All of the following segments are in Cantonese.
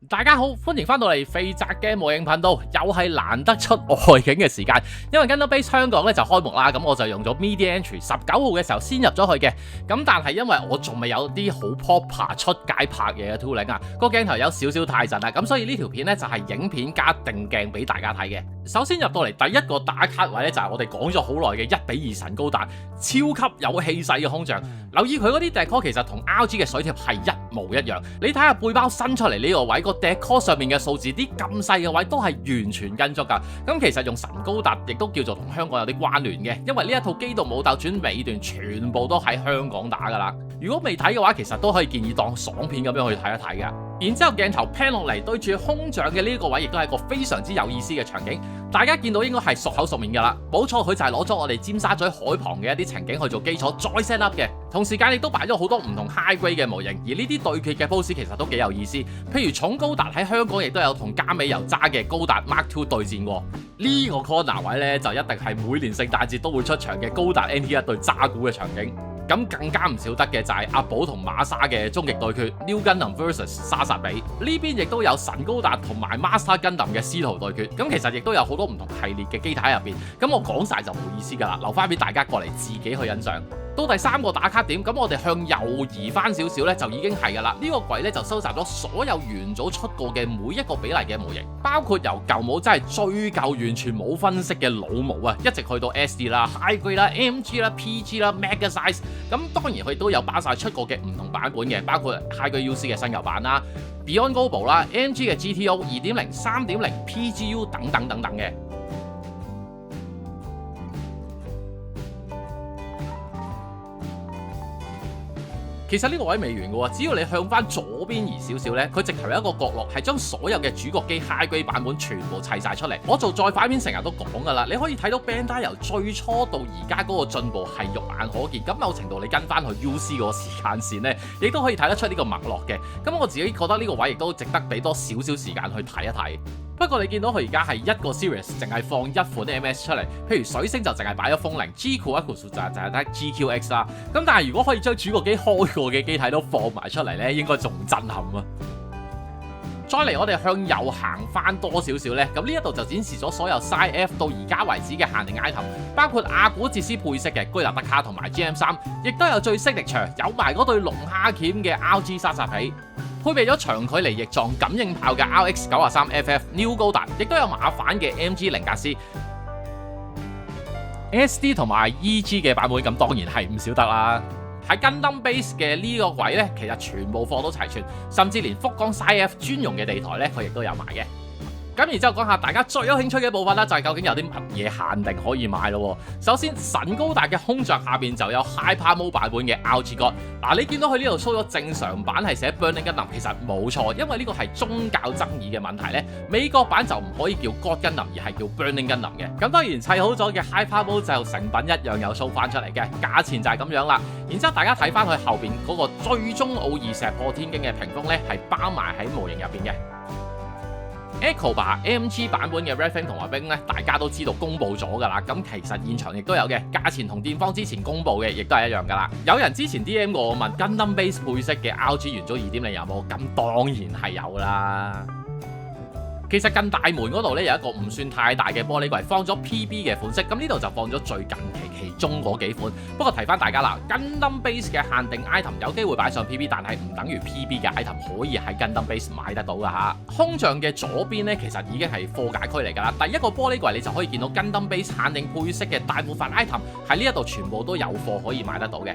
大家好，歡迎翻到嚟肥宅嘅模型頻道，又係難得出外景嘅時間，因為 Gundam Base 香港咧就開幕啦，咁我就用咗 Media Entry 19號嘅時候先入咗去嘅，咁但係因為我仲未有啲好 proper 出街拍嘢嘅 tooling 啊，個鏡頭有少少太震啦，咁所以呢條片咧就係影片加定鏡俾大家睇嘅。首先入到嚟第一個打卡位咧就係我哋講咗好耐嘅1:2神高達，超級有氣勢嘅空像。留意佢嗰啲 decor 其實同 RG 嘅水貼係一模一樣，你睇下背包伸出嚟呢個位，個 decor 上面嘅數字啲咁細嘅位都係完全跟足㗎。咁其實用神高達亦都叫做同香港有啲關聯嘅，因為呢一套機動武鬥傳尾段全部都喺香港打㗎啦。如果未睇嘅話，其實都可以建議當爽片咁樣去睇一睇㗎。然之後鏡頭 pan 落嚟對住空像嘅呢個位，亦都係一個非常之有意思嘅場景。大家見到應該係熟口熟面㗎啦，冇錯，佢就係攞咗我哋尖沙咀海旁嘅一啲情景去做基礎再 set up 嘅。同時間亦都擺咗好多唔同 high grade 嘅模型，而呢啲對決嘅 pose 其實都幾有意思。譬如重高達喺香港亦都有同加美油渣嘅高達 Mark II 對戰喎。呢個 corner 位呢，就一定係每年聖誕節都會出場嘅高達 NT1 對渣古嘅場景。咁更加唔少得嘅就係阿寶同馬沙嘅終極對決 New Gundam vs 沙薩比，呢邊亦都有神高達同埋 Master Gundam 嘅師徒對決，咁其實亦都有好多唔同系列嘅機體喺入邊，咁我講晒就冇意思㗎啦，留翻俾大家過嚟自己去欣賞。到第三個打卡點，咁我哋向右移翻少少呢，就已經係㗎啦。呢個櫃呢，就收集咗所有元祖出過嘅每一個比例嘅模型，包括由舊模真係最舊完全冇分析嘅老模啊，一直去到 SD 啦、High Grade 啦、MG 啦、PG 啦、Mega Size。咁當然佢都有包晒出過嘅唔同版本嘅，包括 High Grade UC 嘅新舊版啦、Beyond Global 啦、MG 嘅 GTO 2.0、3.0、PGU 等等等等嘅。其實呢個位未完嘅喎，只要你向翻左邊移少少呢，佢直頭有一個角落係將所有嘅主角機 High Grade 版本全部砌晒出嚟。我做再反面成日都講㗎啦，你可以睇到 Bandai 由最初到而家嗰個進步係肉眼可見。咁某程度你跟翻去 UC 嗰個時間線呢，亦都可以睇得出呢個脈絡嘅。咁我自己覺得呢個位亦都值得俾多少少時間去睇一睇。不過你見到佢而家係一個 series 淨係放一款 MS 出嚟，譬如水星就淨係擺咗風鈴 ，GQ 一個數就係得 GQX 啦。咁但係如果可以將主角機開過嘅機體都放埋出嚟呢，應該仲震撼啊！再嚟我哋向右行翻多少少呢，咁呢一度就展示咗所有 Side F 到而家為止嘅限定 item， 包括阿古哲斯配飾嘅居納德卡同埋 GM3， 亦都有最識力場有埋嗰對龍蝦鉗嘅 RG 沙薩皮。配備咗長距離翼撞感應炮嘅 RX93FF New 高達，亦都有馬反嘅 MG 零格斯、SD 同埋 EG 嘅版本，咁當然係唔少得啦。喺 Gundam Base 嘅呢個位呢，其實全部貨都齊全，甚至連福岡 SciF 專用嘅地台呢，佢亦都有埋嘅。咁然之後講下大家最有興趣嘅部分啦，就係究竟有啲乜嘢限定可以買咯。首先神高達嘅空像下邊就有 Hyper Mode 版本嘅 RG God。嗱，你見到佢呢度 show 咗正常版係寫 Burning Gundam， 其實冇錯，因為呢個係宗教爭議嘅問題呢，美國版就唔可以叫 God Gundam， 而係叫 Burning Gundam 嘅。咁當然砌好咗嘅 Hyper Mode 就成品一樣有 show 翻出嚟嘅，價錢就係咁樣啦。然之後大家睇翻佢後邊嗰個最終奧義石破天驚嘅屏風呢，係包埋喺模型入邊嘅。Echoba MG 版本嘅 Redfang 同埋 Wing 咧，大家都知道公佈咗㗎啦。咁其實現場亦都有嘅，價錢同電方之前公佈嘅亦都係一樣㗎啦。有人之前 DM 過我問 Gundam Base 配飾嘅 RG 元祖 2.0 有冇？咁當然係有啦。其實近大門嗰度咧有一個唔算太大嘅玻璃櫃，放咗 PB 嘅款式，咁呢度就放咗最近期其中嗰幾款。不過提翻大家啦，Gundam Base 嘅限定 item 有機會擺上 PB， 但係唔等於 PB 嘅 item 可以喺 Gundam Base 買得到㗎嚇。空像嘅左邊咧，其實已經係貨架區嚟㗎啦。第一個玻璃櫃你就可以見到 Gundam Base 限定配飾嘅大部分 item 喺呢一度全部都有貨可以買得到嘅。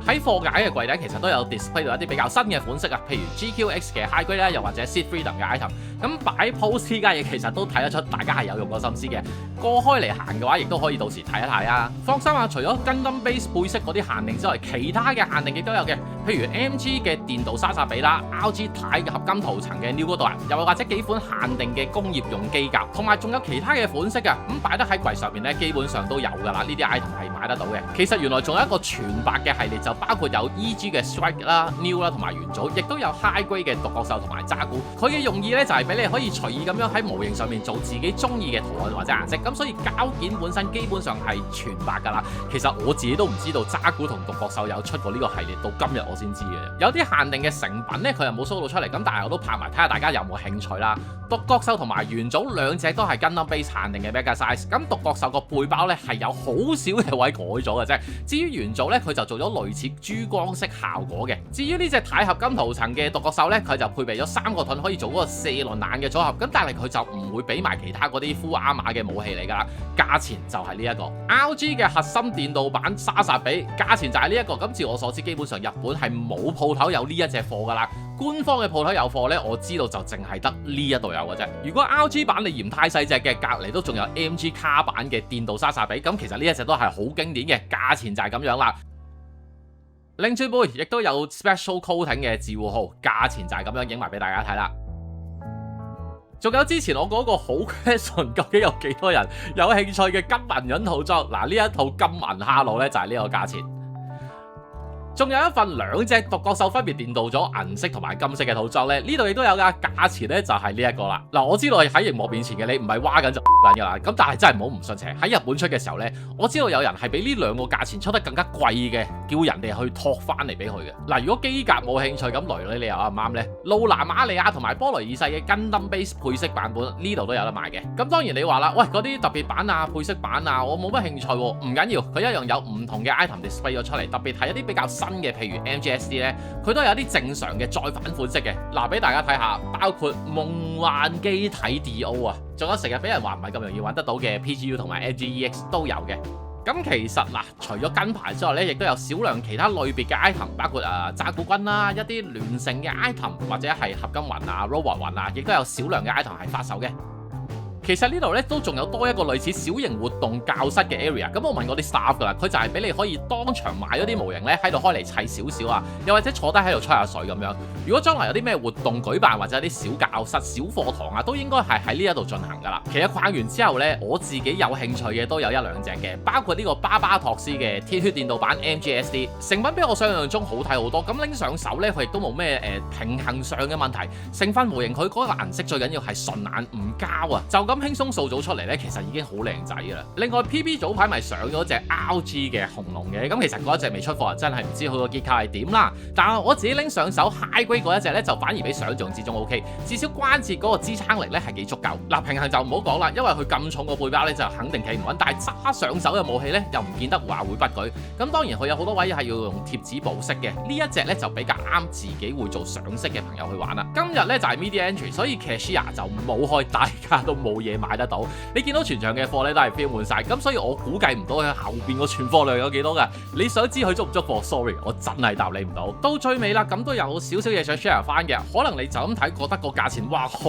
喺貨架嘅櫃底其實都有 display 到一啲比較新嘅款式啊，譬如 GQX 嘅 High Grade 啦，又或者 Seed Freedom 嘅 item。咁擺 pose 呢家嘢其實都睇得出大家係有用過心思嘅。過開嚟行嘅話，亦都可以到時睇一睇啊。放心啊，除咗 Gundam Base 配飾嗰啲限定之外，其他嘅限定亦都有嘅，譬如 MG 嘅電鍍沙薩比啦、RG 鈦嘅合金塗層嘅 New 高達，又或者幾款限定嘅工業用機甲，同埋仲有其他嘅款式啊。咁擺得喺櫃上面咧，基本上都有㗎啦。呢啲 item 係買得到嘅。其實原來仲有一個全白嘅系列，就包括有 EG 嘅 Strike 啦、New 啦同埋元祖，亦都有 High Grade 嘅獨角獸同埋渣古。佢嘅用意咧就係俾你可以隨意咁樣喺模型上面做自己中意嘅圖案或者顏色，咁所以膠件本身基本上係全白㗎啦。其實我自己都唔知道渣古同獨角獸有出過呢個系列，到今日我先知嘅。有啲限定嘅成品咧，佢又冇 show 到出嚟，咁但係我都拍埋睇下大家有冇興趣啦。獨角獸同埋元祖兩隻都係 Gundam Base 限定嘅 Mega Size， 咁獨角獸個背包咧係有好少嘅位改咗嘅啫。至於元祖咧，佢就做咗類似珠光色效果嘅。至於呢隻鈦合金塗層嘅獨角獸咧，佢就配備咗3個盾可以做嗰個4輪彈嘅組合，咁但係佢就唔會俾埋其他嗰啲 Full Armor 嘅武器嚟㗎啦。價錢就係呢一個 RG 嘅核心電鍍版沙薩比，價錢就係呢一個。咁照我所知，基本上日本係冇鋪頭有呢一隻貨㗎啦。官方嘅鋪頭有貨呢，我知道就淨係得呢一度有嘅啫。如果 RG 版你嫌太細隻嘅，隔離都仲有 MG 卡版嘅電鍍沙薩比，咁其實呢一隻都係好經典嘅，價錢就係咁樣啦。另轉背亦都有 Special Coating 嘅自護號，價錢就係咁樣影埋俾大家睇啦。仲有之前我嗰個好 question， 究竟有幾多人有興趣嘅金銀潤套裝？嗱，呢一套金銀哈魯呢，就係呢個價錢。仲有一份2隻獨角獸分別電鍍咗銀色同埋金色嘅套裝咧，呢度亦都有㗎，價錢咧就係呢一個啦。嗱，我知道喺熒幕面前嘅你唔係挖緊就緊㗎啦，咁但係真係唔好唔信邪。喺日本出嘅時候咧，我知道有人係比呢2個價錢出得更加貴嘅，叫人哋去托翻嚟俾佢嘅。嗱，如果機甲冇興趣，咁雷女你又啱唔啱咧？露娜瑪利亞同埋波雷二世嘅 Gundam Base 配色版本呢度都有得賣嘅。咁當然你話啦，喂，嗰啲特別版啊、配色版啊，我冇乜興趣喎。唔緊要，佢一樣有唔同嘅 item display 咗出嚟，特別係一啲比較新嘅，譬如 MGSD 咧，佢都有啲正常嘅再版款式嘅。嗱，俾大家睇下，包括夢幻機體 DO 啊，仲有成日俾人話唔係咁容易揾得到嘅 PGU 同埋 MGEX 都有嘅。咁其實嗱，除咗跟牌之外咧，亦都有少量其他類別嘅 item， 包括渣古軍啦，一啲聯成嘅 item 或者係合金雲啊、robot 雲啊，亦都有少量嘅 item 係發售嘅。其實呢度咧都仲有多一個類似小型活動教室嘅 area， 咁我問過啲 staff 噶啦，佢就係俾你可以當場買咗啲模型咧喺度開嚟砌少少啊，又或者坐低喺度吹下水咁樣。如果將來有啲咩活動舉辦或者有啲小教室、小課堂啊，都應該係喺呢一度進行噶啦。其實逛完之後咧，我自己有興趣嘅都有1、2隻嘅，包括呢個巴巴托斯嘅鐵血電鍍版 MGSD， 成品比我想象中好睇好多。咁拎上手咧，佢亦都冇咩平衡上嘅問題。成份模型佢嗰個顏色最緊要係順眼唔膠啊，就咁輕鬆塑造出嚟咧，其實已經好靚仔噶啦。另外 PB 早排咪上咗隻 RG 嘅紅龍嘅，咁其實嗰一隻未出貨，真係唔知佢個結構係點啦。但係我自己拎上手 High Grade 嗰一隻咧，就反而比想象之中 OK， 至少關節嗰個支撐力咧係幾足夠。嗱，平衡就唔好講啦，因為佢咁重個背包咧就肯定企唔穩，但係揸上手嘅武器咧又唔見得話會不舉。咁當然佢有好多位係要用貼紙保色嘅，呢一隻咧就比較啱自己會做上色嘅朋友去玩啦。今日咧就係 Media Entry， 所以 Cashier 就冇開，大家都冇嘢買得到。你見到全場嘅貨咧都係標滿晒，咁所以我估計唔到佢後邊個存貨量有幾多㗎。你想知佢捉唔捉貨 ？Sorry， 我真係答你唔到。到最尾啦，咁都有少少嘢想 share 翻嘅。可能你就咁睇覺得個價錢哇好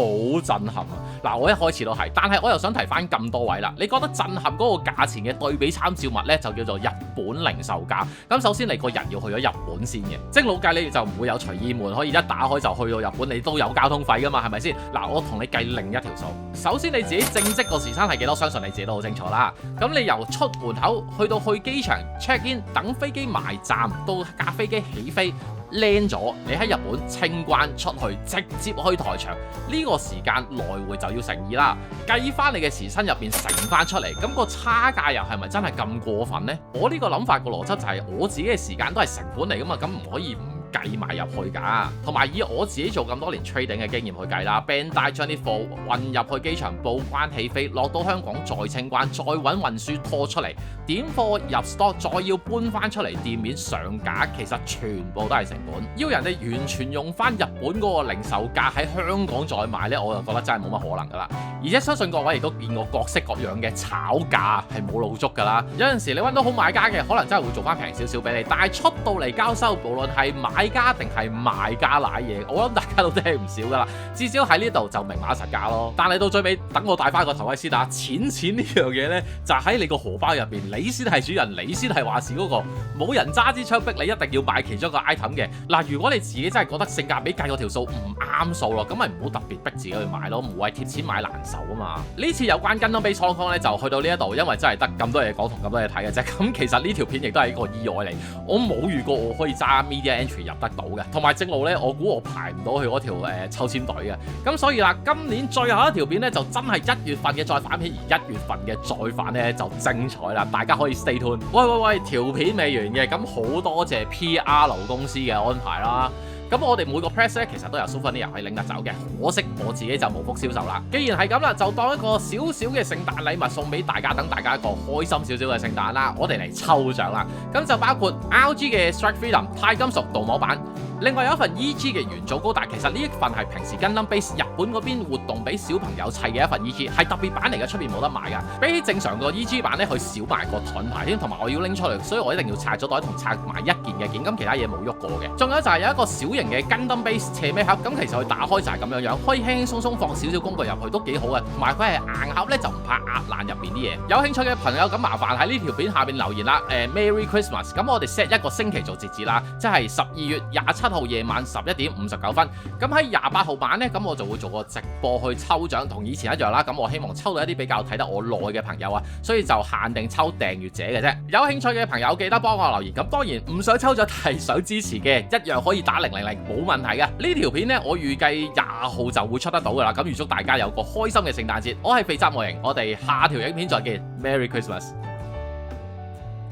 震撼啊！嗱，我一開始都係，但係我又想提翻咁多位啦。你覺得震撼嗰個價錢嘅對比參照物咧，就叫做日本零售價。咁首先你個人要去咗日本先嘅，正路計你就唔會有隨意門可以一打開就去到日本，你都有交通費㗎嘛，係咪先？嗱，我同你計另一條數。首先你自己正職個時薪係幾多？相信你自己都好清楚啦。咁你由出門口去到去機場 check in， 等飛機埋站，到架飛機起飛land 咗，你喺日本清關出去，直接去台場，呢個時間來回就要乘2啦。計翻你嘅時薪入邊乘翻出嚟，咁個差價又係咪真係咁過分呢？我呢個諗法個邏輯就係我自己嘅時間都係成本嚟噶嘛，咁唔可以唔計埋入去㗎，同埋以我自己做咁多年 trading 嘅經驗去計啦 ，Bandai 將啲貨運入去機場報關起飛，落到香港再清關，再揾運輸拖出嚟，點貨入 stock， 再要搬翻出嚟店面上架，其實全部都係成本。要人哋完全用翻日本嗰個零售價喺香港再賣呢，我就覺得真係冇乜可能㗎啦。而且相信各位亦都見過各式各樣嘅炒價係冇路足㗎啦。有陣時你揾到好買家嘅，可能真係會做翻平少少俾你，但係出到嚟交收，無論係買買家定係賣家瀨嘢？我諗大家都聽唔少噶啦，至少喺呢度就明碼實價咯。但係到最尾，等我戴翻個頭盔先啊！錢呢樣嘢呢，就喺你個荷包入邊，你先係主人，你先係話事嗰個，冇人揸支槍逼你一定要買其中一個 item 嘅。嗱，如果你自己真係覺得性價比計嗰條數唔啱數咯，咁咪唔好特別逼自己去買咯，無謂貼錢買難受啊嘛。呢次有關 Gundam Base Hong Kong 咧就去到呢一度，因為真係得咁多嘢講同咁多嘢睇嘅啫。咁其實呢條片亦都係一個意外嚟，我冇遇過我可以揸 Media Entry 入得到嘅，同埋正路呢，我估我排唔到去嗰條抽籤隊嘅。咁所以啦，今年最後一條片呢，就真係1月份嘅再反片，而1月份嘅再反呢，就精彩啦，大家可以 stay tuned。喂，條片未完嘅，咁好多謝 PR 公司嘅安排啦。咁我哋每個 press 咧，其實都有 souvenir 可以拎得走嘅，可惜我自己就無福消受啦。既然係咁啦，就當一個小小嘅聖誕禮物送俾大家，等大家一個開心少少嘅聖誕啦。我哋嚟抽獎啦，咁就包括 RG 嘅 Strike Freedom 鈦金屬鍍膜版，另外有一份 EG 嘅元祖高達，其實呢一份係平時 Gundam Base 日本嗰邊活動俾小朋友砌嘅一份 EG， 係特別版嚟嘅，出面冇得賣噶。比起正常個 EG 版咧，佢少埋個盾牌添，同埋我要拎出嚟，所以我一定要拆咗袋同拆埋一件嘅件，咁其他嘢冇喐過嘅。仲有就係有一個小型嘅 Gundam Base 斜孭盒，咁其實佢打開就係咁樣樣，可以輕輕鬆鬆放少少工具入去都幾好嘅，同埋佢係硬盒咧，就唔怕壓爛入邊啲嘢。有興趣嘅朋友咁麻煩喺呢條片下邊留言啦。Merry Christmas！ 咁我哋 set 一個星期做截止啦，即係12月27號夜晚11點59分。咁喺28號版呢，咁我就會做個直播去抽獎，同以前一樣啦。咁我希望抽到一啲比較睇得我耐嘅朋友啊，所以就限定抽訂閱者嘅啫。有興趣嘅朋友記得幫我留言。咁當然唔想抽獎係想支持嘅，一樣可以打000冇問題嘅。呢條片呢，我預計20號就會出得到噶啦。咁預祝大家有個開心嘅聖誕節。我係肥宅模型，我哋下條影片再見。Merry Christmas！